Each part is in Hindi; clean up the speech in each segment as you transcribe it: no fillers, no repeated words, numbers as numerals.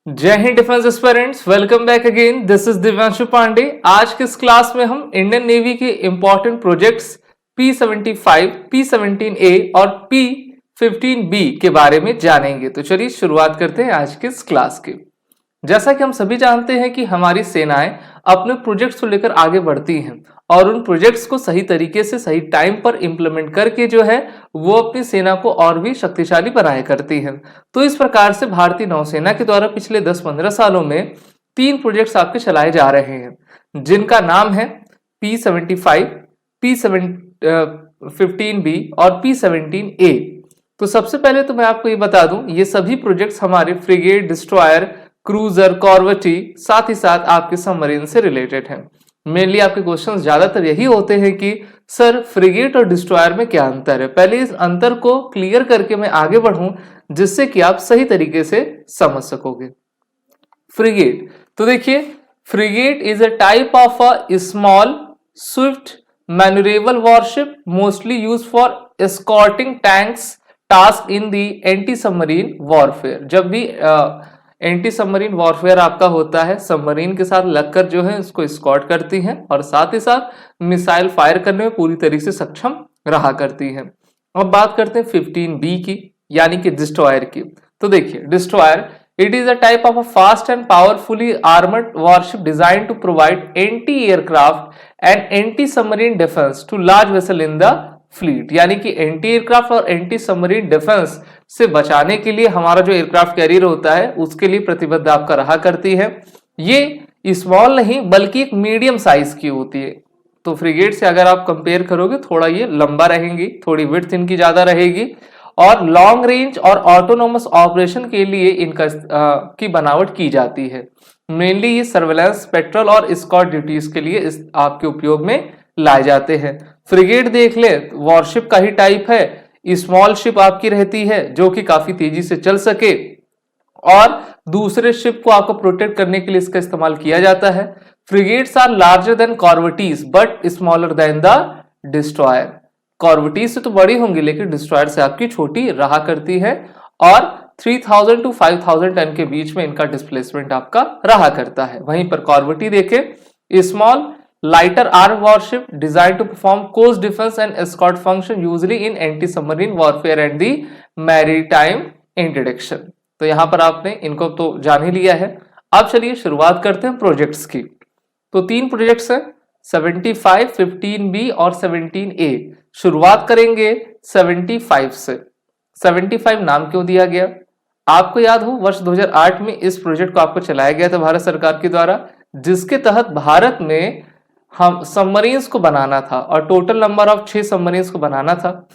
जय हिंद defence aspirants, welcome back again. This is Divyanshu Pandey. आज के इस क्लास में हम इंडियन नेवी के इंपॉर्टेंट प्रोजेक्ट्स P-75, P-17A और P-15B के बारे में जानेंगे। तो चलिए शुरुआत करते हैं आज के इस क्लास की। जैसा कि हम सभी जानते हैं कि हमारी सेनाएं अपने प्रोजेक्ट्स को लेकर आगे बढ़ती हैं और उन प्रोजेक्ट्स को सही तरीके से सही टाइम पर इंप्लीमेंट करके जो है वो अपनी सेना को और भी शक्तिशाली बनाया करती हैं। तो इस प्रकार से भारतीय नौसेना के द्वारा पिछले 10-15 सालों में 3 प्रोजेक्ट्स आपके चलाए जा रहे हैं, जिनका नाम है P-75, P-15B और P-17A। तो सबसे पहले तो मैं आपको ये बता दूं, ये सभी प्रोजेक्ट्स हमारे फ्रिगेट, डिस्ट्रॉयर, क्रूजर, कॉर्वेटी, साथ ही साथ आपके सबमरीन से रिलेटेड हैं। मेनली आपके क्वेश्चंस ज्यादातर यही होते हैं कि सर फ्रिगेट और डिस्ट्रॉयर में क्या अंतर है। पहले इस अंतर को क्लियर करके मैं आगे बढ़ूं, जिससे कि आप सही तरीके से समझ सकोगे। फ्रिगेट, तो देखिए, frigate is a type of a small swift manoeuvrable warship mostly use for escorting tanks task in the anti submarine warfare. जब भी एंटी सबमरीन वॉरफेयर आपका होता है, सबमरीन के साथ लगकर जो है इसको स्कॉट करती हैं और साथ ही साथ मिसाइल फायर करने में पूरी तरीके से सक्षम रहा करती हैं। अब बात करते हैं 15B की, यानी कि डिस्ट्रॉयर की। तो देखिए, destroyer it is a type of a fast and powerfully armoured warship design to provide anti aircraft and anti submarine defence to large vessel in the fleet. यानी कि एंटी एयरक्राफ्ट और एंटी सबमरीन डिफेंस से बचाने के लिए हमारा जो एयरक्राफ्ट कैरियर होता है उसके लिए प्रतिबद्ध आपका रहा करती है। ये स्मॉल नहीं बल्कि एक मीडियम साइज की होती है। तो फ्रिगेट से अगर आप कंपेयर करोगे, थोड़ा ये लंबा रहेंगी, थोड़ी विड्थ इनकी ज्यादा रहेगी और लॉन्ग रेंज और ऑटोनोमस ऑपरेशन के लिए इनका की बनावट की जाती है। मेनली ये सर्वेलेंस, पेट्रोल और स्कॉट ड्यूटीज के लिए इस आपके उपयोग में लाए जाते हैं। फ्रिगेट देख ले, वॉरशिप का ही टाइप है, स्मॉल शिप आपकी रहती है जो कि काफी तेजी से चल सके और दूसरे शिप को आपको प्रोटेक्ट करने के लिए इसका इस्तेमाल किया जाता है। Frigates are larger than corvettes but smaller than the destroyer. Corvettes से तो बड़ी होंगी लेकिन डिस्ट्रॉयर से आपकी छोटी रहा करती है और 3000 to 5000 टन के बीच में इनका डिस्प्लेसमेंट आपका रहा करता है। वहीं पर कॉर्वेटी देखें, small lighter armed warship designed to perform coast defense and escort function usually in anti-submarine warfare and the maritime interdiction। तो यहां पर आपने इनको तो जान ही लिया है। अब चलिए शुरुआत करते हैं प्रोजेक्ट्स की। तो 3 प्रोजेक्ट्स हैं, 75, 15B और 17A। शुरुआत करेंगे 75 से। 75 नाम क्यों दिया गया? आपको याद हो, वर्ष 2008 में इस प्रोजेक्ट को आपको चलाया गया था भारत सरकार के द्वारा, जिसके तहत भारत में हम सबमरीन्स को बनाना था और टोटल नंबर ऑफ 6 सबमरीन्स को बनाना था।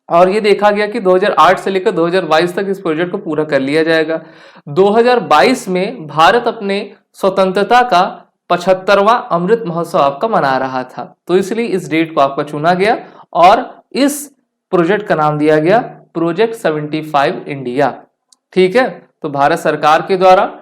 और ये देखा गया कि 2008 से लेकर 2022 तक इस प्रोजेक्ट को पूरा कर लिया जाएगा। 2022 में भारत अपने स्वतंत्रता का 75वां अमृत महोत्सव आपका मना रहा था, तो इसलिए इस डेट को आपका चुना गया और इस प्रोजेक्ट का नाम दिया गया प्रोजेक्ट 75 इंडिया। ठीक है, तो भारत सरकार के द्वारा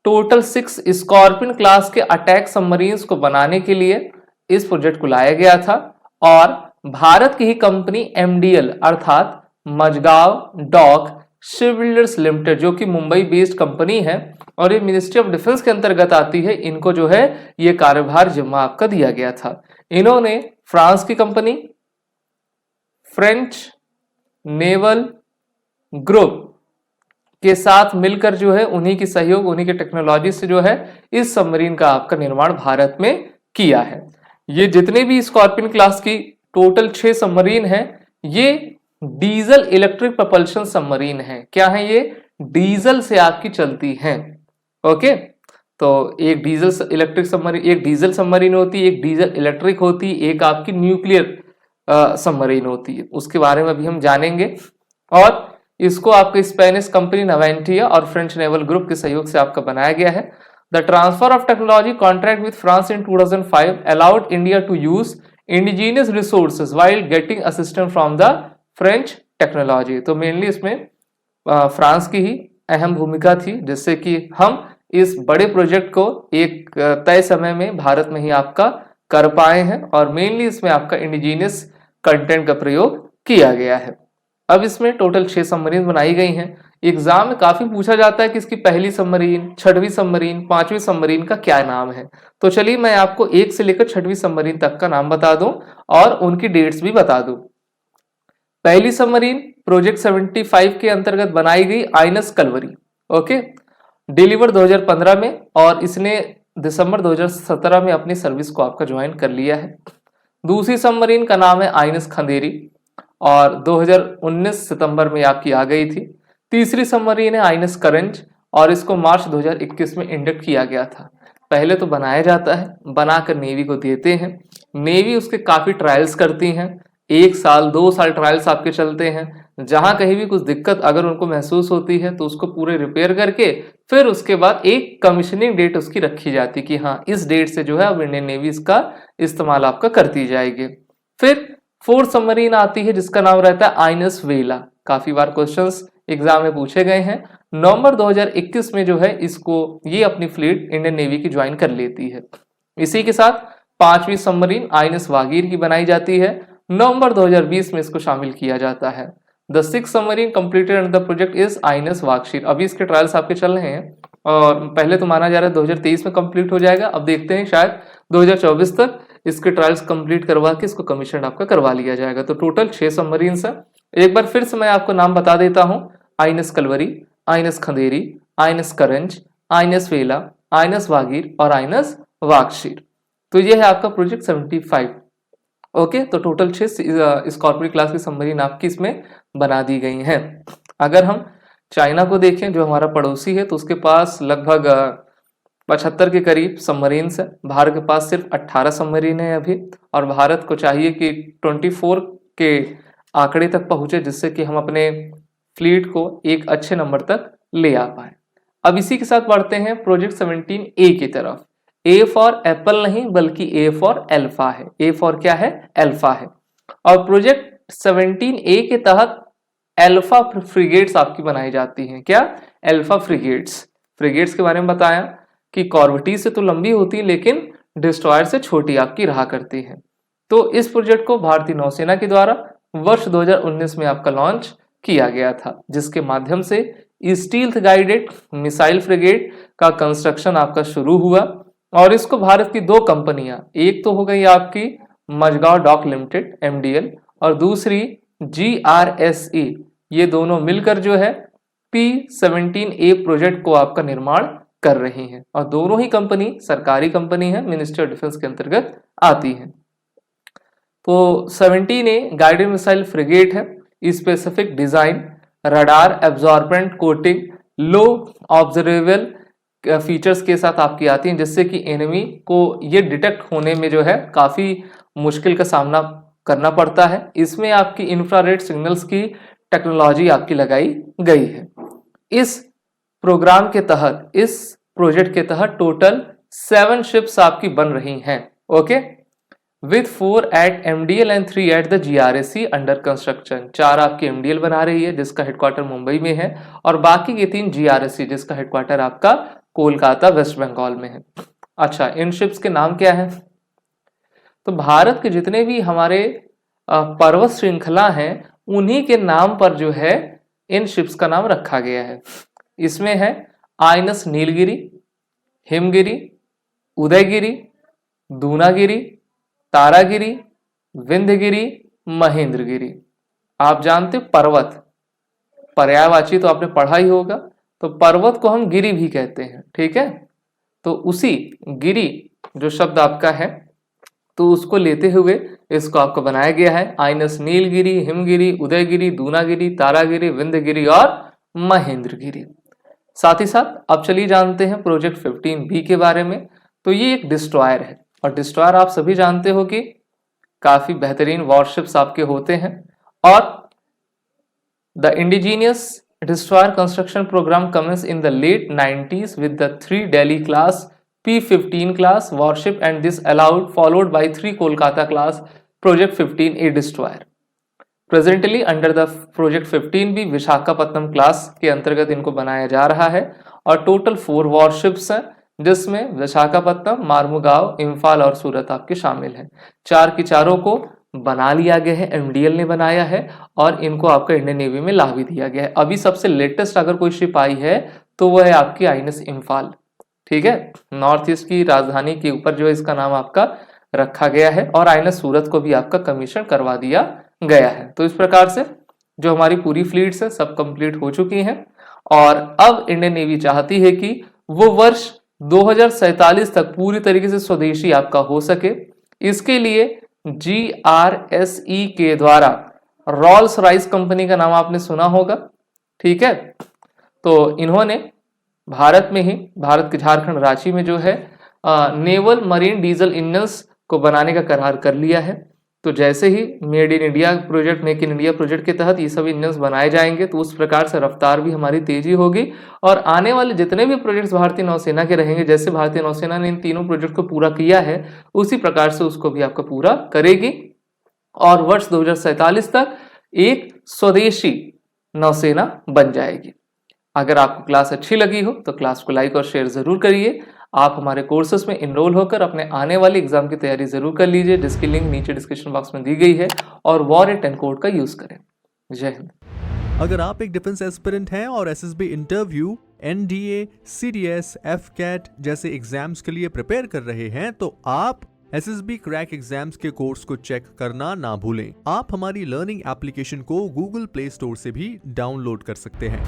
टोटल 6 स्कॉर्पियन क्लास के अटैक सबमरीन्स को बनाने के लिए इस प्रोजेक्ट को लाया गया था और भारत की ही कंपनी MDL अर्थात मझगांव डॉक शिपबिल्डर्स लिमिटेड, जो कि मुंबई बेस्ड कंपनी है और ये मिनिस्ट्री ऑफ डिफेंस के अंतर्गत आती है, इनको जो है ये कार्यभार जिम्मा आपका दिया गया था। इन्होंने फ्रांस की कंपनी फ्रेंच नेवल ग्रुप के साथ मिलकर जो है उन्हीं की सहयोग, उन्हीं के टेक्नोलॉजी से जो है इस सबमरीन का आपका निर्माण भारत में किया है। ये जितने भी स्कॉर्पियन क्लास की टोटल 6 सबमरीन हैं, ये डीजल इलेक्ट्रिक propulsion सबमरीन है। क्या है ये? डीजल से आपकी चलती हैं। ओके, तो एक डीजल इलेक्ट्रिक सबमरीन, एक डीजल सबमरीन होती है, एक डीजल इलेक्ट्रिक होती है, एक आपकी न्यूक्लियर सबमरीन होती है। उसके बारे में अभी हम जानेंगे। और इसको आपके स्पेनिश कंपनी नवेंटिया और फ्रेंच नेवल ग्रुप के सहयोग से आपका बनाया गया है। The transfer of technology contract with France in 2005 allowed India to use indigenous resources while getting assistance from the French technology. तो मेनली इसमें फ्रांस की ही अहम भूमिका थी, जिससे कि हम इस बड़े प्रोजेक्ट को एक तय समय में भारत में ही आपका कर पाए हैं और मेनली इसमें आपका इंडिजीनियस कंटेंट का प्रयोग किया गया है। अब इसमें टोटल 6 सबमरीन बनाई गई हैं। एग्जाम में काफी पूछा जाता है कि इसकी पहली सबमरीन, छठवीं सबमरीन, पांचवी सबमरीन का क्या नाम है। तो चलिए मैं आपको 1 से लेकर छठवीं सबमरीन तक का नाम बता दूं और उनकी डेट्स भी बता दूं। पहली सबमरीन प्रोजेक्ट 75 के अंतर्गत बनाई गई आइनस कलवरी, ओके, डिलीवर 2015 में, और इसने दिसंबर 2017 में अपनी सर्विस को आपका ज्वाइन कर लिया है। दूसरी सबमरीन का नाम है आइनस खंदेरी और 2019 सितंबर में आपकी आ गई थी। तीसरी सबमरीन है आइनस करंज और इसको मार्च 2021 में इंडक्ट किया गया था। पहले तो बनाया जाता है, बनाकर नेवी को देते हैं, नेवी उसके काफी ट्रायल्स करती हैं, 1 साल 2 साल ट्रायल्स आपके चलते हैं। जहां कहीं भी कुछ दिक्कत अगर उनको महसूस होती है तो उसको पूरे रिपेयर करके फिर उसके बाद एक कमीशनिंग डेट उसकी रखी जाती कि हाँ इस डेट से जो है अब इंडियन नेवी इसका इस्तेमाल आपका करती जाएगी। फिर फोर्थ सबमरीन आती है जिसका नाम रहता है आइनस वेला। काफी बार क्वेश्चंस एग्जाम में पूछे गए हैं। नवंबर 2021 में जो है इसको ये अपनी फ्लीट इंडियन नेवी की ज्वाइन कर लेती है। इसी के साथ पांचवी सबमरीन आइनस वागीर की बनाई जाती है। नवंबर 2020 में इसको शामिल किया जाता है। The six submarine completed under the project is INS Vagsheer. अभी इसके ट्रायल्स आपके चल रहे हैं और पहले तो माना जा रहा है 2023 में कंप्लीट हो जाएगा। अब देखते हैं शायद 2024 तक इसके ट्रायल्स कंप्लीट करवा के इसको कमीशन आपका करवा लिया जाएगा। तो टोटल 6 सबमरीन्स है। एक बार फिर से मैं आपको नाम बता देता हूं, आइनस कलवरी, आइनस खंदेरी, आइनस करंज, आइनस वेला, आइनस वागीर और आइनस वागशीर। तो ये है आपका प्रोजेक्ट 75। ओके, तो टोटल 6 स्कॉर्पियो क्लास की सबमरीन आपकी इसमें बना दी गई हैं। अगर हम चाइना को देखें जो हमारा पड़ोसी है तो उसके पास लगभग 75 के करीब सबमरीन्स है। भारत के पास सिर्फ 18 सबमरीन है अभी, और भारत को चाहिए कि 24 के आंकड़े तक पहुंचे जिससे कि हम अपने फ्लीट को एक अच्छे नंबर तक ले आ पाए। अब इसी के साथ बढ़ते हैं प्रोजेक्ट 17A की तरफ। ए फॉर एप्पल नहीं बल्कि ए फॉर एल्फा है। ए फॉर क्या है? एल्फा है। और प्रोजेक्ट 17A के तहत एल्फा फ्रिगेट्स आपकी बनाई जाती हैं। क्या? Alpha frigates. फ्रिगेट्स के बारे में बताया कि कॉर्वेटी से तो लंबी होती है लेकिन डिस्ट्रॉयर से छोटी आपकी रहा करती है। तो इस प्रोजेक्ट को भारतीय नौसेना के द्वारा वर्ष 2019 में आपका लॉन्च किया गया था, जिसके माध्यम से स्टील्थ गाइडेड मिसाइल फ्रिगेट का कंस्ट्रक्शन आपका शुरू हुआ। और इसको भारत की 2 कंपनियां, एक तो हो गई आपकी मझगांव डॉक लिमिटेड MDL और दूसरी GRSE, ये दोनों मिलकर जो है P17A प्रोजेक्ट को आपका निर्माण कर रही हैं। और दोनों ही कंपनी सरकारी कंपनी है, मिनिस्ट्री ऑफ डिफेंस के अंतर्गत आती है। तो 17A गाइडेड मिसाइल फ्रिगेट है। Specific design, radar absorbent coating, low observable features के साथ आपकी आती हैं, जिससे कि एनिमी को ये डिटेक्ट होने में जो है काफी मुश्किल का सामना करना पड़ता है। इसमें आपकी इंफ्रारेड सिग्नल्स की टेक्नोलॉजी आपकी लगाई गई है। इस प्रोग्राम के तहत, इस प्रोजेक्ट के तहत टोटल 7 शिप्स आपकी बन रही हैं। Okay, with 4 at MDL and 3 at the GRSE under construction. 4 आपकी MDL बना रही है जिसका हेडक्वार्टर मुंबई में है, और बाकी के 3 GRSE जिसका हेडक्वार्टर आपका कोलकाता वेस्ट बंगाल में है। अच्छा, इन शिप्स के नाम क्या है? तो भारत के जितने भी हमारे पर्वत श्रृंखला हैं उन्हीं के नाम पर जो है इन शिप्स का नाम रखा गया है। इसमें है आइनस नीलगिरी, हिमगिरी, उदयगिरी, दूनागिरी, तारागिरी, विंध्यगिरी, महेंद्रगिरी। आप जानते पर्वत, पर्यायवाची तो आपने पढ़ा ही होगा, तो पर्वत को हम गिरी भी कहते हैं। ठीक है, तो उसी गिरी जो शब्द आपका है तो उसको लेते हुए इसको आपको बनाया गया है। आइनस नीलगिरी, हिमगिरी, उदयगिरी, दूनागिरी, तारागिरी, विंध्यगिरी और महेंद्रगिरी। साथ ही साथ अब चलिए जानते हैं प्रोजेक्ट 15B के बारे में। तो ये एक डिस्ट्रॉयर है, और डिस्ट्रॉयर आप सभी जानते हो कि काफी बेहतरीन वॉरशिप्स आपके होते हैं। और the indigenous destroyer construction program commenced in the late 90s with the 3 Delhi class P15 class warship, and this followed by 3 Kolkata class Project 15A destroyer. Presently under the Project 15B Visakhapatnam class के अंतर्गत इनको बनाया जा रहा है, और टोटल 4 वॉरशिप्स हैं जिसमें विशाखापत्तनम, मार्मुगांव, इम्फाल और सूरत आपके शामिल हैं। 4 की चारों को बना लिया गया है, MDL ने बनाया है और इनको आपका इंडियन नेवी में ला भी दिया गया है। अभी सबसे लेटेस्ट अगर कोई शिप आई है तो वो है आपकी INS इम्फाल। ठीक है, नॉर्थ ईस्ट की राजधानी के ऊपर जो है इसका नाम आपका रखा गया है और INS सूरत को भी आपका कमीशन करवा दिया गया है। तो इस प्रकार से जो हमारी पूरी फ्लीट्स है सब कंप्लीट हो चुकी हैं और अब इंडियन नेवी चाहती है कि वो वर्ष 2047 तक पूरी तरीके से स्वदेशी आपका हो सके। इसके लिए GRSE के द्वारा रॉल्स रॉयस कंपनी का नाम आपने सुना होगा। ठीक है, तो इन्होंने भारत में ही, भारत के झारखंड रांची में जो है नेवल मरीन डीजल इंजन्स को बनाने का करार कर लिया है। तो जैसे he made in India project, make in India project के तहत ये सब इंजन्स बनाए जाएंगे तो उस प्रकार से रफ्तार भी हमारी तेजी होगी और आने वाले जितने भी प्रोजेक्ट्स भारतीय नौसेना के रहेंगे, जैसे भारतीय नौसेना ने इन तीनों प्रोजेक्ट को पूरा किया है उसी प्रकार से उसको भी आपका पूरा करेगी और वर्ष 2047 तक एक स्वदेशी नौसेना बन जाएगी। अगर आपको क्लास अच्छी लगी हो तो क्लास को लाइक और शेयर जरूर करिए। आप हमारे कोर्सेज में इनरोल होकर अपने आने वाले एग्जाम की तैयारी जरूर कर लीजिए, जिसकी लिंक नीचे डिस्क्रिप्शन बॉक्स में दी गई है और वॉर 10 कोड का यूज करें। जय हिंद। अगर आप एक डिफेंस एस्पिरेंट हैं और SSB interview, NDA, CDS, FCAT जैसे एग्जाम्स के लिए प्रिपेयर कर रहे हैं तो आप SSB क्रैक एग्जाम्स के कोर्स को चेक करना ना भूलें। आप हमारी लर्निंग एप्लीकेशन को Google प्ले स्टोर से भी डाउनलोड कर सकते हैं।